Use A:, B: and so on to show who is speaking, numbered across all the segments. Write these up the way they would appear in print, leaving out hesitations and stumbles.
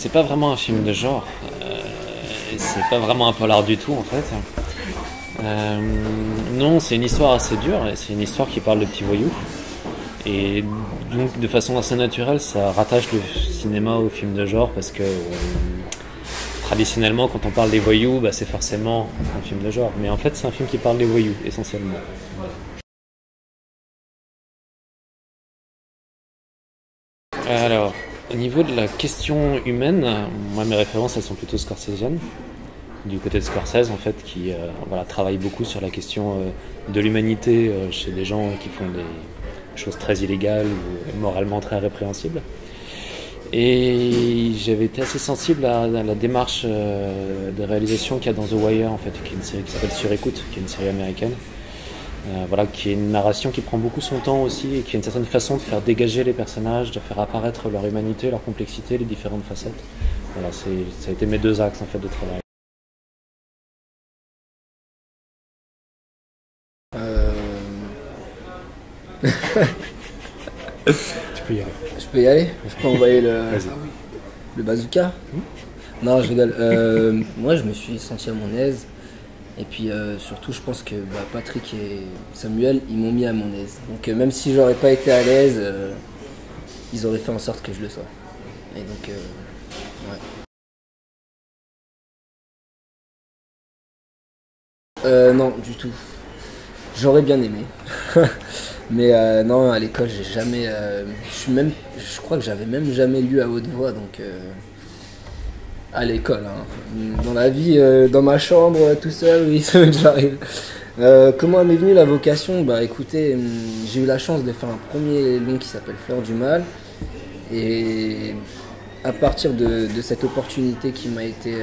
A: c'est pas vraiment un film de genre. C'est pas vraiment un polar du tout en fait. Non, c'est une histoire assez dure. Et c'est une histoire qui parle de petits voyous. Et donc de façon assez naturelle, ça rattache le cinéma au film de genre parce que traditionnellement, quand on parle des voyous, bah, c'est forcément un film de genre. Mais en fait, c'est un film qui parle des voyous essentiellement. Alors, au niveau de la question humaine, moi mes références elles sont plutôt scorsésiennes, du côté de Scorsese en fait, qui voilà, travaille beaucoup sur la question de l'humanité chez des gens qui font des choses très illégales ou moralement très répréhensibles. Et j'avais été assez sensible à la démarche de réalisation qu'il y a dans The Wire en fait, qui est une série qui s'appelle Sur Écoute, qui est une série américaine. Voilà, qui est une narration qui prend beaucoup son temps aussi et qui a une certaine façon de faire dégager les personnages, de faire apparaître leur humanité, leur complexité, les différentes facettes. Voilà, ça a été mes deux axes en fait de travail. Tu peux y aller.
B: Je peux y aller? Je peux envoyer le bazooka? Non, je rigole. Moi, je me suis senti à mon aise. Et puis surtout, je pense que Patrick et Samuel, ils m'ont mis à mon aise. Donc même si j'aurais pas été à l'aise, ils auraient fait en sorte que je le sois. Et donc, ouais. Non, du tout. J'aurais bien aimé. Mais non, à l'école, j'ai jamais. Je crois que j'avais même jamais lu à haute voix, donc. À l'école, hein. Dans la vie, dans ma chambre, tout seul, oui, ça m'est déjà arrivé. Comment m'est venue la vocation? Bah écoutez, j'ai eu la chance de faire un premier long qui s'appelle Fleur du Mal. Et à partir de cette opportunité qui m'a été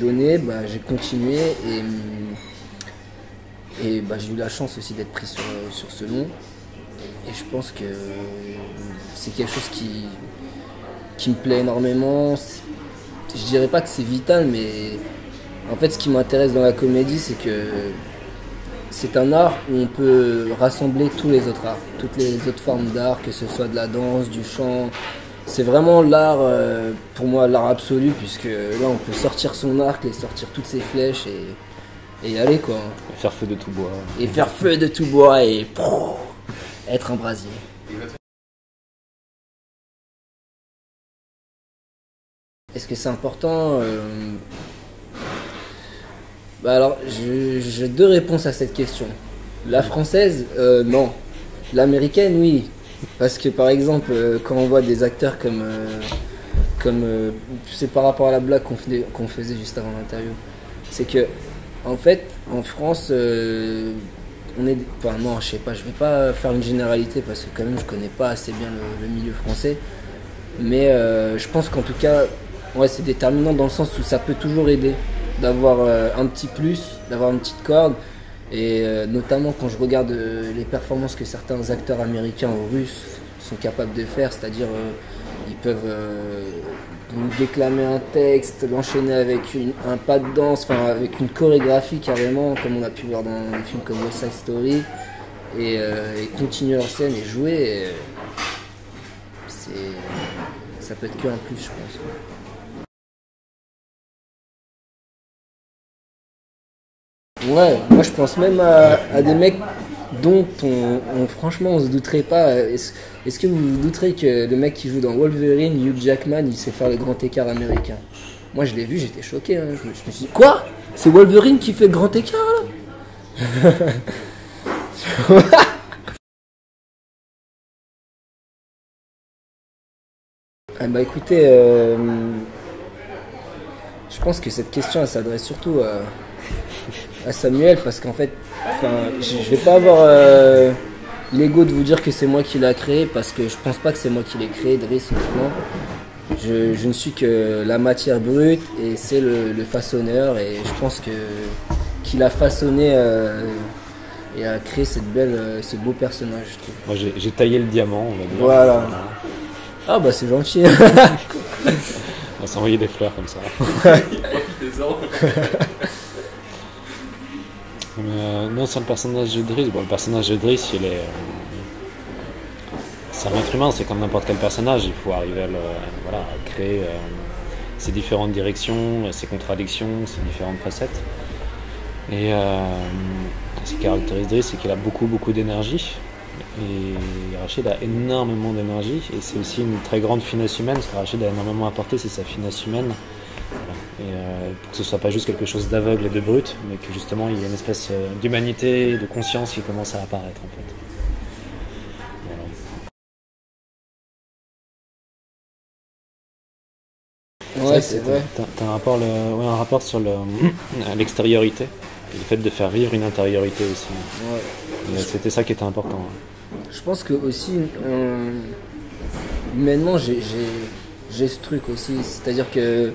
B: donnée, bah, j'ai continué et j'ai eu la chance aussi d'être pris sur ce long. Et je pense que c'est quelque chose qui me plaît énormément. Je dirais pas que c'est vital, mais en fait ce qui m'intéresse dans la comédie, c'est que c'est un art où on peut rassembler tous les autres arts, toutes les autres formes d'art, que ce soit de la danse, du chant. C'est vraiment l'art, pour moi, l'art absolu, puisque là on peut sortir son arc et sortir toutes ses flèches et y aller quoi.
A: Et faire feu de tout bois.
B: Et faire feu de tout bois et être un brasier. Est-ce que c'est important? Alors, j'ai deux réponses à cette question. La française, non. L'américaine, oui. Parce que par exemple, quand on voit des acteurs comme c'est par rapport à la blague qu'on faisait juste avant l'interview, c'est que en fait, en France, on est, enfin non, je sais pas, je vais pas faire une généralité parce que quand même je connais pas assez bien le milieu français, mais je pense qu'en tout cas. Ouais, c'est déterminant dans le sens où ça peut toujours aider d'avoir un petit plus, d'avoir une petite corde. Et notamment quand je regarde les performances que certains acteurs américains ou russes sont capables de faire, c'est-à-dire ils peuvent nous déclamer un texte, l'enchaîner avec un pas de danse, enfin avec une chorégraphie carrément, comme on a pu voir dans des films comme West Side Story, et continuer leur scène et jouer. Ça peut être qu'un plus, je pense. Ouais, moi je pense même à des mecs dont franchement on se douterait pas. Est-ce que vous vous douterez que le mec qui joue dans Wolverine, Hugh Jackman, il sait faire le grand écart américain? Moi je l'ai vu, j'étais choqué, hein. Je me suis dit, quoi? C'est Wolverine qui fait le grand écart là? Ah bah écoutez, je pense que cette question elle s'adresse surtout à Samuel, parce qu'en fait, je vais pas avoir l'ego de vous dire que c'est moi qui l'a créé, parce que je pense pas que c'est moi qui l'ai créé, Driss, honnêtement. Je ne suis que la matière brute et c'est le façonneur, et je pense qu'il a façonné et a créé ce beau personnage, je trouve.
A: Moi j'ai taillé le diamant, on va dire.
B: Voilà. Ah bah c'est gentil.
A: On va s'envoyer des fleurs comme ça. Non, sur le personnage de Driss, le personnage de Driss, c'est un être humain, c'est comme n'importe quel personnage, il faut arriver à créer ses différentes directions, ses contradictions, ses différentes facettes. Et ce qui caractérise Driss, c'est qu'il a beaucoup d'énergie. Et Rachid a énormément d'énergie. Et c'est aussi une très grande finesse humaine. Ce que Rachid a énormément apporté, c'est sa finesse humaine. Voilà. Et pour que ce soit pas juste quelque chose d'aveugle et de brut, mais que justement il y ait une espèce d'humanité, de conscience qui commence à apparaître en fait. Voilà.
B: Ouais, c'est vrai.
A: T'as un rapport sur l'extériorité et le fait de faire vivre une intériorité aussi.
B: Ouais.
A: C'était ça qui était important.
B: Je pense que aussi, humainement, j'ai ce truc aussi. C'est-à-dire que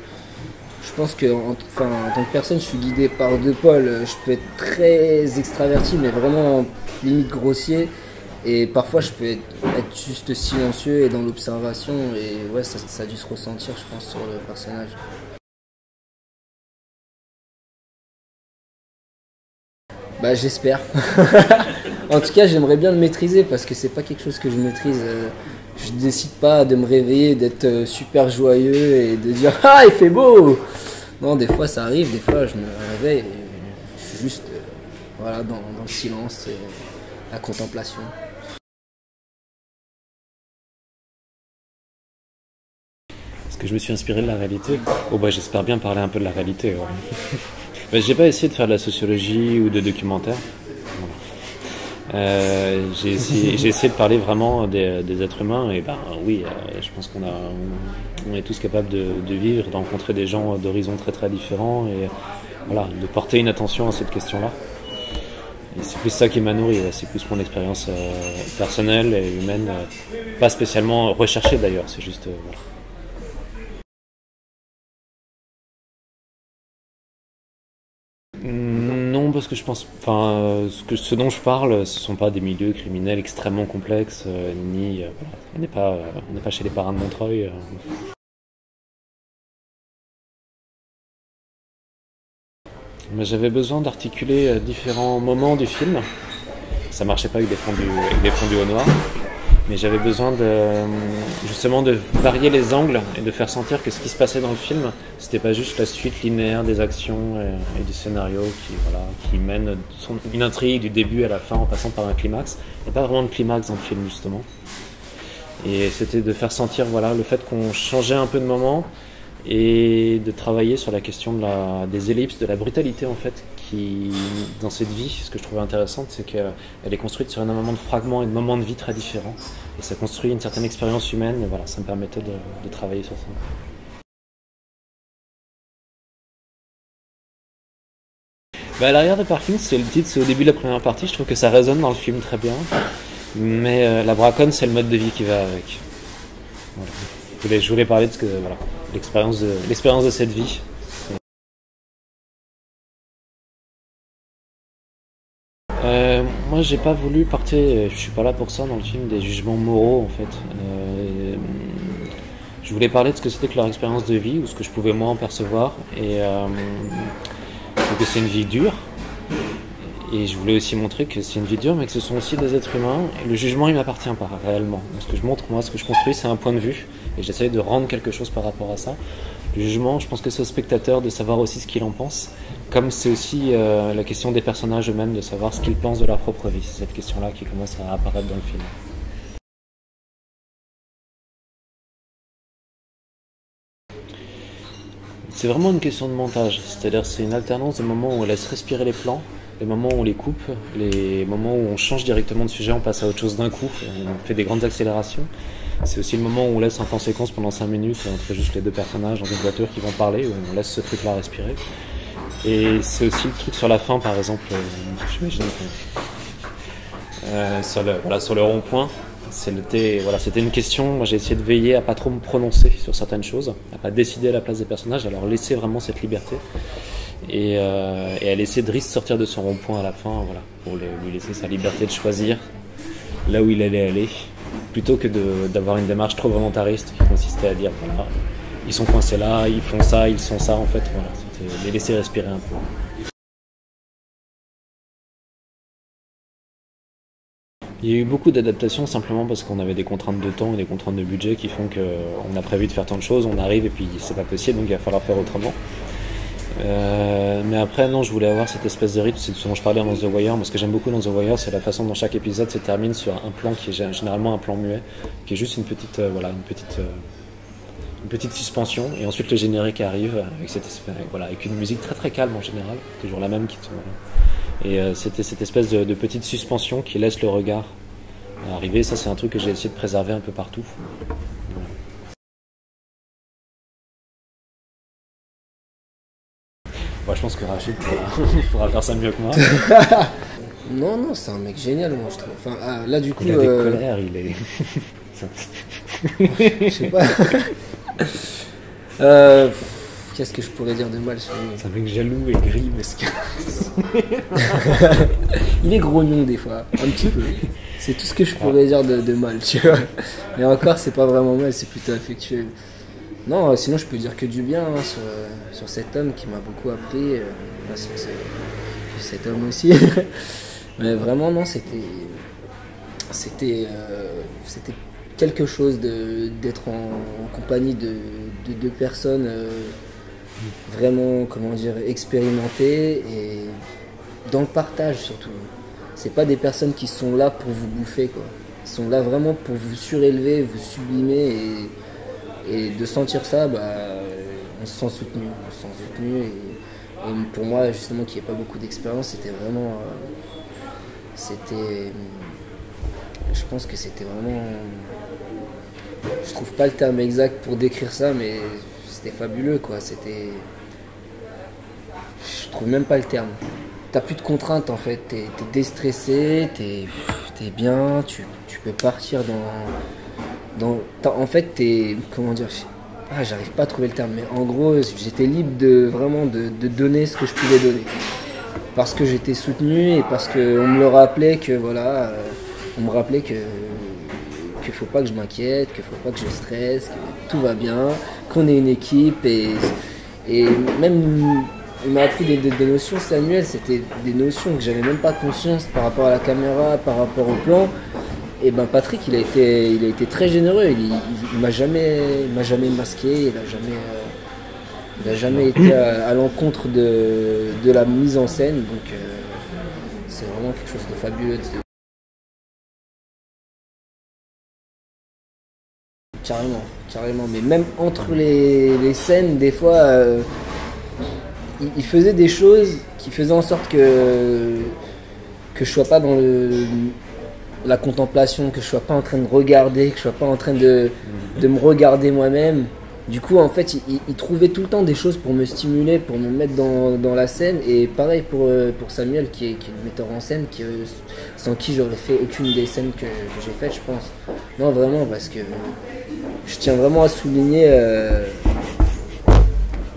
B: je pense que en tant que personne, je suis guidé par deux pôles. Je peux être très extraverti, mais vraiment limite grossier. Et parfois, je peux être juste silencieux et dans l'observation. Et ouais, ça a dû se ressentir, je pense, sur le personnage. Bah, j'espère. En tout cas, j'aimerais bien le maîtriser parce que c'est pas quelque chose que je maîtrise. Je décide pas de me réveiller, d'être super joyeux et de dire ah, il fait beau. Non, des fois ça arrive, des fois je me réveille et je suis juste voilà, dans le silence et la contemplation.
A: Est-ce que je me suis inspiré de la réalité? Oh bah j'espère bien parler un peu de la réalité. Ouais. Bah, j'ai pas essayé de faire de la sociologie ou de documentaire. J'ai essayé de parler vraiment des êtres humains et ben oui, je pense on est tous capables de vivre, de rencontrer des gens d'horizons très différents et voilà, de porter une attention à cette question-là. Et c'est plus ça qui m'a nourri, c'est plus mon expérience personnelle et humaine, pas spécialement recherchée d'ailleurs, c'est juste voilà. Non, parce que je pense, ce dont je parle, ce sont pas des milieux criminels extrêmement complexes, ni voilà, on n'est pas chez les parrains de Montreuil. Mais j'avais besoin d'articuler différents moments du film. Ça marchait pas avec des fondus au noir. Mais j'avais besoin justement de varier les angles et de faire sentir que ce qui se passait dans le film, c'était pas juste la suite linéaire des actions et du scénario qui mène une intrigue du début à la fin en passant par un climax. Il n'y a pas vraiment de climax dans le film justement. Et c'était de faire sentir le fait qu'on changeait un peu de moment et de travailler sur la question des ellipses, de la brutalité en fait, qui dans cette vie, ce que je trouvais intéressant, c'est qu'elle est construite sur énormément de fragments et de moments de vie très différents, et ça construit une certaine expérience humaine, et voilà, ça me permettait de travailler sur ça. Bah, l'arrière de parking, c'est le titre, c'est au début de la première partie, je trouve que ça résonne dans le film très bien, mais la braconne, c'est le mode de vie qui va avec. Voilà. Je voulais parler de l'expérience de cette vie. Moi, j'ai pas voulu partir, je suis pas là pour ça dans le film, des jugements moraux en fait. Je voulais parler de ce que c'était que leur expérience de vie, ou ce que je pouvais moi en percevoir, et que c'est une vie dure. Et je voulais aussi montrer que c'est une vie dure, mais que ce sont aussi des êtres humains. Et le jugement, il m'appartient pas réellement. Ce que je montre, moi, ce que je construis, c'est un point de vue. Et j'essaie de rendre quelque chose par rapport à ça. Le jugement, je pense que c'est au spectateur de savoir aussi ce qu'il en pense. Comme c'est aussi la question des personnages eux-mêmes, de savoir ce qu'ils pensent de leur propre vie. C'est cette question-là qui commence à apparaître dans le film. C'est vraiment une question de montage. C'est-à-dire c'est une alternance des moments où on laisse respirer les plans, les moments où on les coupe, les moments où on change directement de sujet, on passe à autre chose d'un coup, on fait des grandes accélérations. C'est aussi le moment où on laisse un plan séquence pendant 5 minutes entre juste les deux personnages dans une voiture qui vont parler, où on laisse ce truc-là respirer. Et c'est aussi le truc sur la fin, par exemple, j'imagine sur le rond-point. C'était une question, moi j'ai essayé de veiller à pas trop me prononcer sur certaines choses, à pas décider à la place des personnages, à leur laisser vraiment cette liberté. Et à laisser Driss sortir de son rond-point à la fin, pour lui laisser sa liberté de choisir là où il allait aller, plutôt que d'avoir une démarche trop volontariste qui consistait à dire ils sont coincés là, ils font ça, ils sont ça, en fait, c'était les laisser respirer un peu. Il y a eu beaucoup d'adaptations simplement parce qu'on avait des contraintes de temps et des contraintes de budget qui font qu'on a prévu de faire tant de choses, on arrive et puis c'est pas possible, donc il va falloir faire autrement. Mais après, non, je voulais avoir cette espèce de rythme, c'est ce dont je parlais dans The Wire. Moi, ce que j'aime beaucoup dans The Wire, c'est la façon dont chaque épisode se termine sur un plan qui est généralement un plan muet, qui est juste une petite, une petite suspension, et ensuite le générique arrive avec avec une musique très très calme en général, toujours la même qui tourne. Et c'était cette espèce de petite suspension qui laisse le regard arriver. Ça, c'est un truc que j'ai essayé de préserver un peu partout. Bon, je pense que Rachid pourra faire ça mieux que moi.
B: Non, c'est un mec génial, moi, je trouve. Enfin, là, du coup...
A: Il a des colères, il est...
B: Je sais pas. Qu'est-ce que je pourrais dire de mal sur lui?
A: C'est un mec jaloux et gris, mesquin.
B: Il est grognon des fois, un petit peu. C'est tout ce que je pourrais dire de mal, tu vois. Mais encore, c'est pas vraiment mal, c'est plutôt affectueux. Non, sinon je peux dire que du bien hein, sur cet homme qui m'a beaucoup appris. Sur cet homme aussi. Mais vraiment, non, c'était quelque chose d'être en compagnie de deux personnes vraiment, comment dire, expérimentées et dans le partage surtout. C'est pas des personnes qui sont là pour vous bouffer, quoi. Ils sont là vraiment pour vous surélever, vous sublimer et de sentir ça, on se sent soutenu. Et pour moi, justement, qui n'ai pas beaucoup d'expérience, c'était vraiment... je pense que c'était vraiment... Je trouve pas le terme exact pour décrire ça, mais c'était fabuleux, quoi. C'était... Je trouve même pas le terme. T'as plus de contraintes, en fait. T'es déstressé, t'es bien, tu peux partir en fait, comment dire, j'arrive pas à trouver le terme, mais en gros, j'étais libre de donner ce que je pouvais donner. Parce que j'étais soutenu et parce qu'on me le rappelait que voilà, on me rappelait qu'il faut pas que je m'inquiète, qu'il faut pas que je stresse, que tout va bien, qu'on est une équipe et même il m'a appris des notions, Samuel, c'était des notions que j'avais même pas conscience par rapport à la caméra, par rapport au plan. Et Patrick, il a été très généreux. Il m'a jamais masqué. Il a jamais été à l'encontre de la mise en scène. Donc c'est vraiment quelque chose de fabuleux. Carrément. Mais même entre les scènes, des fois, il faisait des choses qui faisaient en sorte que je sois pas dans la contemplation, que je sois pas en train de regarder, que je sois pas en train de me regarder moi-même. Du coup, en fait, il trouvait tout le temps des choses pour me stimuler, pour me mettre dans la scène. Et pareil pour Samuel, qui est le metteur en scène, sans qui j'aurais fait aucune des scènes que j'ai faites, je pense. Non, vraiment, parce que je tiens vraiment à souligner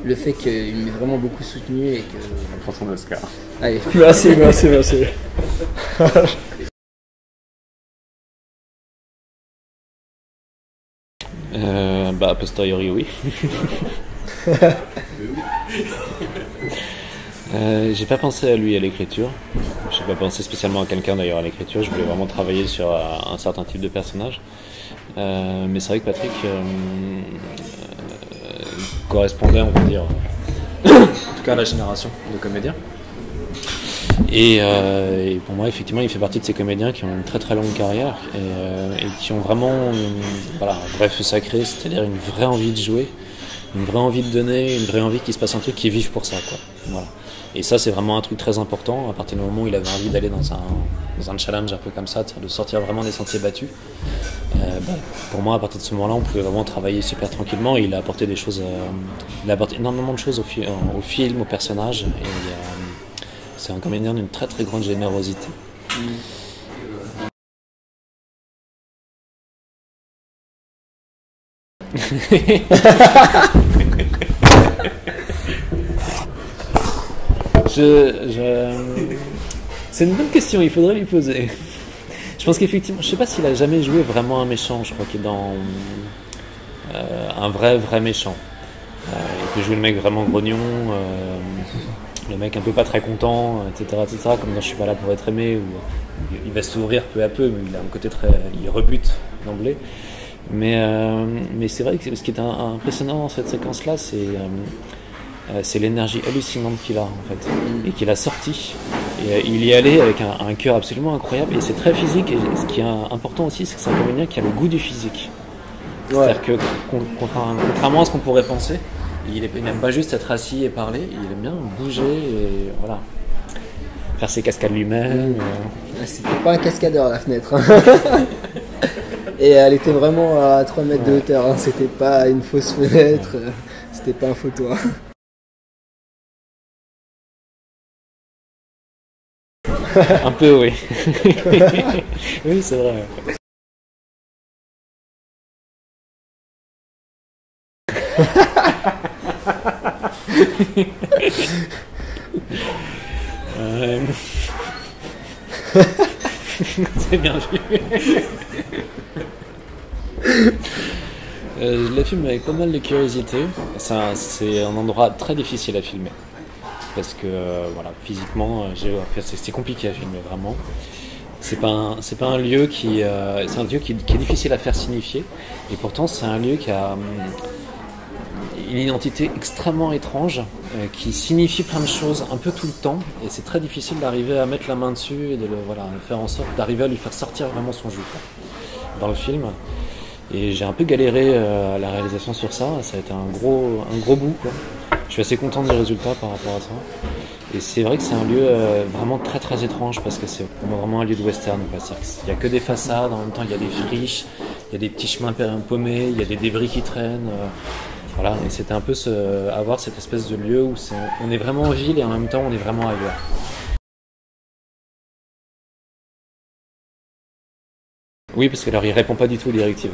B: le fait qu'il m'ait vraiment beaucoup soutenu et que...
A: On prend son Oscar.
B: Allez, merci.
A: A posteriori, oui. J'ai pas pensé à lui à l'écriture. J'ai pas pensé spécialement à quelqu'un d'ailleurs à l'écriture. Je voulais vraiment travailler sur un certain type de personnage. Mais c'est vrai que Patrick correspondait, on va dire, en tout cas à la génération de comédiens. Et pour moi, effectivement, il fait partie de ces comédiens qui ont une très très longue carrière et qui ont vraiment un vrai feu sacré, c'est-à-dire une vraie envie de jouer, une vraie envie de donner, une vraie envie qu'il se passe un truc, qui vivent pour ça, quoi. Voilà. Et ça, c'est vraiment un truc très important. À partir du moment où il avait envie d'aller dans un challenge un peu comme ça, de sortir vraiment des sentiers battus, pour moi, à partir de ce moment-là, on pouvait vraiment travailler super tranquillement. Et il a apporté des choses, il a apporté énormément de choses au film, au personnage. Et c'est un comédien d'une très très grande générosité. C'est une bonne question, il faudrait lui poser. Je pense qu'effectivement, je sais pas s'il a jamais joué vraiment un méchant. Je crois qu'il est dans un vrai méchant. Il peut jouer le mec vraiment grognon. le mec un peu pas très content, etc., etc., comme dans Je suis pas là pour être aimé, où il va s'ouvrir peu à peu, mais il a un côté très. Il rebute d'emblée. Mais c'est vrai que ce qui est impressionnant dans cette séquence-là, c'est l'énergie hallucinante qu'il a, en fait, et qu'il a sorti. Et il y est allé avec un cœur absolument incroyable, et c'est très physique, et ce qui est important aussi, c'est que c'est un comédien qui a le goût du physique. C'est-à-dire que, contrairement à ce qu'on pourrait penser, il n'aime pas juste être assis et parler, il aime bien bouger et voilà, faire ses cascades lui-même.
B: C'était pas un cascadeur la fenêtre. Hein. Et elle était vraiment à 3 mètres de hauteur, hein. C'était pas une fausse fenêtre, c'était pas un faux toit.
A: Un peu, oui. Oui, c'est vrai. C'est bien vu. Je la filme avec pas mal de curiosité. C'est un endroit très difficile à filmer. Parce que voilà, physiquement, c'est compliqué à filmer vraiment. C'est pas un lieu c'est un lieu qui est difficile à faire signifier. Et pourtant, c'est un lieu qui a une identité extrêmement étrange, qui signifie plein de choses un peu tout le temps. Et c'est très difficile d'arriver à mettre la main dessus et de faire en sorte d'arriver à lui faire sortir vraiment son jus dans le film. Et j'ai un peu galéré à la réalisation sur ça. Ça a été un gros bout, quoi. Je suis assez content du résultat par rapport à ça. Et c'est vrai que c'est un lieu vraiment très très étrange parce que c'est vraiment un lieu de western. Il n'y a que des façades, en même temps il y a des friches, il y a des petits chemins paumés, il y a des débris qui traînent. Voilà, et c'était un peu avoir cette espèce de lieu où on est vraiment en ville et en même temps on est vraiment ailleurs. Oui, parce que alors il répond pas du tout aux directives.